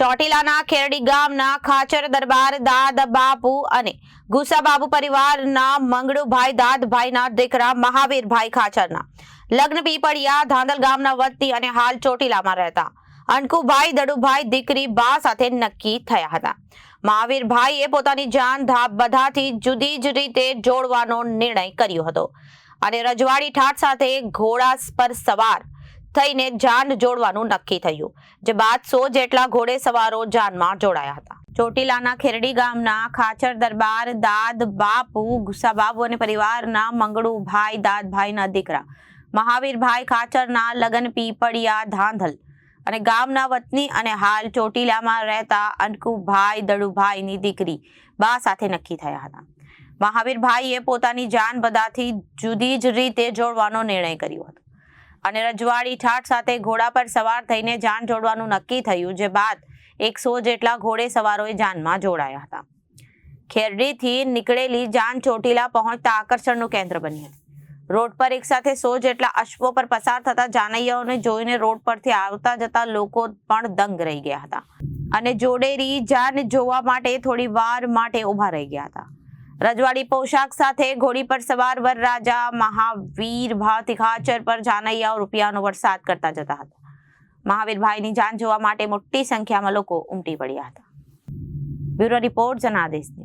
ચોટીલાના ખેરડી ગામના ખાચર દરબાર દાદ બાપુ અને ગુસા બાપુ પરિવારના મંગળુભાઈ દાદભાઈના દીકરા મહાવીરભાઈ ખાચરના લગ્ન પીપળિયા ધાંધલ ગામના વતની અને હાલ ચોટીલામાં રહેતા અંકુભાઈ દડુભાઈ દીકરી બા સાથે નક્કી થયા હતા. મહાવીરભાઈએ પોતાની જાન બધાથી જુદી જ રીતે જોડવાનો નિર્ણય કર્યો હતો અને રજવાડી ઠાઠ સાથે ઘોડા પર સવાર થઈને જાન જોડવાનું નક્કી થયું, જે બાદ 100 જેટલા ઘોડે સવારો જાનમાં જોડાયા હતા. ચોટીલાના ખેરડી ગામના ખાચર દરબાર દાદ બાપુ ગુસા બાપુ અને પરિવારના મંગળુભાઈ દાદભાઈના દીકરા મહાવીરભાઈ ખાચરના લગ્ન પીપળિયા ધાંધલ અને ગામના વતની અને હાલ ચોટીલામાં રહેતા અંકુભાઈ દડુભાઈની દીકરી બા સાથે નક્કી થયા હતા. મહાવીરભાઈએ પોતાની જાન બધાથી જુદી જ રીતે જોડવાનો નિર્ણય કર્યો હતો અને રજવાડી ઠાઠ સાથે ઘોડા પર સવાર થઈને જાન જોડવાનું નક્કી થયું, જે બાદ 100 જેટલા ઘોડે સવારોએ જાનમાં જોડાયા હતા. ખેરડીથી નીકળેલી જાન ચોટીલા પહોંચતા આકર્ષણનું કેન્દ્ર બની હતી. રોડ પર એક સાથે 100 જેટલા અશ્વો પર પસાર થતા જાનૈયાઓને જોઈને રોડ પરથી આવતા જતા લોકો પણ દંગ રહી ગયા હતા અને જોડેલી જાન જોવા માટે થોડી વાર માટે ઉભા રહી ગયા હતા. રજવાડી પોશાક સાથે ઘોડી પર સવાર વરરાજા મહાવીરભાઈ ખાચર પર જાનૈયાઓ રૂપિયાનો વરસાદ કરતા જતા હતા. મહાવીરભાઈની જાન જોવા માટે મોટી સંખ્યામાં લોકો ઉમટી પડ્યા હતા. Bureau report Janadesh.